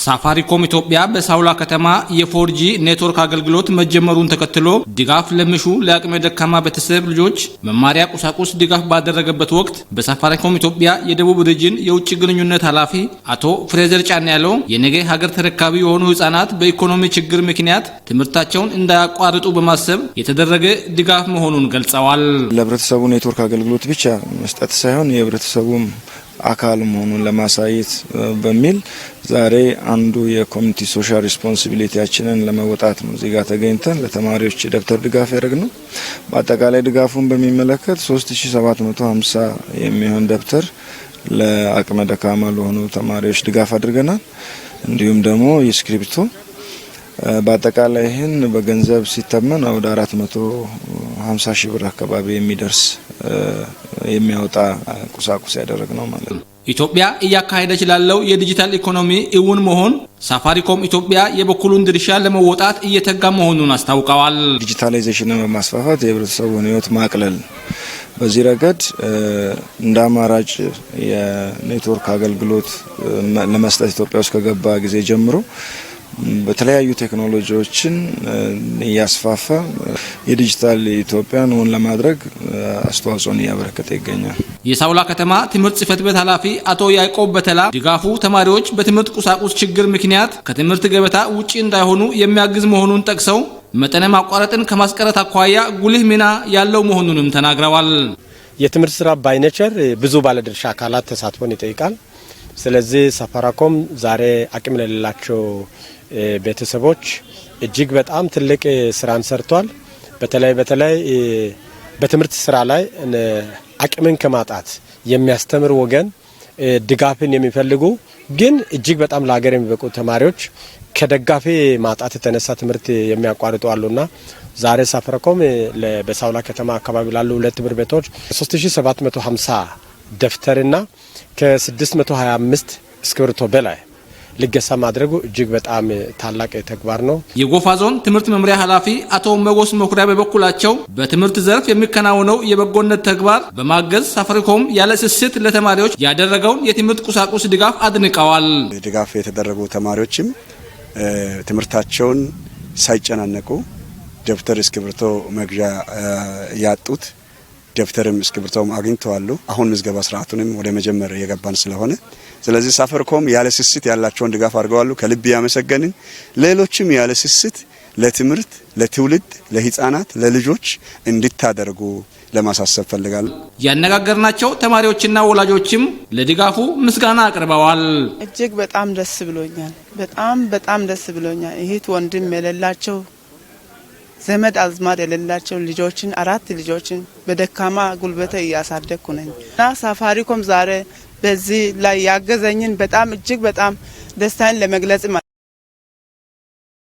ሳፋሪኮም ኢትዮጵያ በሳውላ ከተማ የ4G ኔትወርክ አገልግሎት መጀመሩን ተከትሎ ድጋፍ ለምሹ ለአቅመ ደካማ ቤተሰብ ልጆች መማሪያ ቁሳቁስ ድጋፍ ባደረገበት ወቅት በሳፋሪኮም ኢትዮጵያ የደቡብ ሪጅን የውጭ ግንኙነት ኃላፊ አቶ ፍሬዘር ጫን ያለው የነገ ሀገር ተረካቢ የሆኑ ህፃናት በኢኮኖሚ ችግር ምክንያት ትምህርታቸውን እንዳያቋርጡ በማሰብ የተደረገ ድጋፍ መሆኑን ገልጸዋል። ለህብረተሰቡ ኔትወርክ አገልግሎት ብቻ መስጠት ሳይሆን የህብረተሰቡም አካል መሆኑን ለማሳየት በሚል ዛሬ አንዱ የኮሚኒቲ ሶሻል ሪስፖንሲቢሊቲያችንን ለመወጣት ነው እዚህ ጋር ተገኝተን ለተማሪዎች ደብተር ድጋፍ ያደረግነው። በአጠቃላይ ድጋፉን በሚመለከት 3750 የሚሆን ደብተር ለአቅመ ደካማ ለሆኑ ተማሪዎች ድጋፍ አድርገናል። እንዲሁም ደግሞ የስክሪፕቶ በአጠቃላይ ይህን በገንዘብ ሲተመን ወደ 450 ሺህ ብር አካባቢ የሚደርስ የሚያወጣ ቁሳቁስ ያደረግነው ማለት ነው። ኢትዮጵያ እያካሄደች ላለው የዲጂታል ኢኮኖሚ እውን መሆን ሳፋሪኮም ኢትዮጵያ የበኩሉን ድርሻ ለመወጣት እየተጋ መሆኑን አስታውቀዋል። ዲጂታላይዜሽንን በማስፋፋት የህብረተሰቡን ህይወት ማቅለል በዚህ ረገድ እንደ አማራጭ የኔትወርክ አገልግሎት ለመስጠት ኢትዮጵያ ውስጥ ከገባ ጊዜ ጀምሮ በተለያዩ ቴክኖሎጂዎችን ያስፋፋ የዲጂታል ኢትዮጵያን እውን ለማድረግ አስተዋጽኦን ያበረከተ ይገኛል። የሳውላ ከተማ ትምህርት ጽሕፈት ቤት ኃላፊ አቶ ያዕቆብ በተላ ድጋፉ ተማሪዎች በትምህርት ቁሳቁስ ችግር ምክንያት ከትምህርት ገበታ ውጪ እንዳይሆኑ የሚያግዝ መሆኑን ጠቅሰው መጠነ ማቋረጥን ከማስቀረት አኳያ ጉልህ ሚና ያለው መሆኑንም ተናግረዋል። የትምህርት ስራ ባይነቸር ብዙ ባለድርሻ አካላት ተሳትፎን ይጠይቃል። ስለዚህ ሳፋሪኮም ዛሬ አቅም ለሌላቸው ቤተሰቦች እጅግ በጣም ትልቅ ስራን ሰርቷል። በተለይ በትምህርት ስራ ላይ አቅምን ከማጣት የሚያስተምር ወገን ድጋፍን የሚፈልጉ ግን እጅግ በጣም ለሀገር የሚበቁ ተማሪዎች ከደጋፊ ማጣት የተነሳ ትምህርት የሚያቋርጡ አሉና ዛሬ ሳፋሪኮም በሳውላ ከተማ አካባቢ ላሉ ሁለት ትምህርት ቤቶች 3750 ደብተርና ከ625 እስክሪብቶ በላይ ልገሳ ማድረጉ እጅግ በጣም ታላቅ ተግባር ነው። የጎፋ ዞን ትምህርት መምሪያ ኃላፊ አቶ መጎስ መኩሪያ በበኩላቸው በትምህርት ዘርፍ የሚከናወነው የበጎነት ተግባር በማገዝ ሳፋሪኮም ያለ ስስት ለተማሪዎች ያደረገውን የትምህርት ቁሳቁስ ድጋፍ አድንቀዋል። ድጋፍ የተደረጉ ተማሪዎችም ትምህርታቸውን ሳይጨናነቁ ደብተር እስክሪብቶ መግዣ ያጡት ደብተርም እስክሪብቶም አግኝተዋል። አሁን ምዝገባ ስርዓቱንም ወደ መጀመር የገባን ስለሆነ ስለዚህ ሳፋሪኮም ያለ ስስት ያላቸውን ድጋፍ አድርገዋል። ከልብ ያመሰገንን። ሌሎችም ያለ ስስት ለትምህርት ለትውልድ ለህፃናት ለልጆች እንድታደርጉ ለማሳሰብ ፈልጋለሁ። ያነጋገርናቸው ተማሪዎችና ወላጆችም ለድጋፉ ምስጋና አቅርበዋል። እጅግ በጣም ደስ ብሎኛል። በጣም ደስ ብሎኛል። እህት ወንድም የሌላቸው ዘመድ አዝማድ የሌላቸው ልጆችን 4 ልጆችን በደካማ ጉልበቴ እያሳደግኩ ነኝ እና ሳፋሪኮም ዛሬ በዚህ ላይ ያገዘኝን በጣም እጅግ በጣም ደስታን ለመግለጽ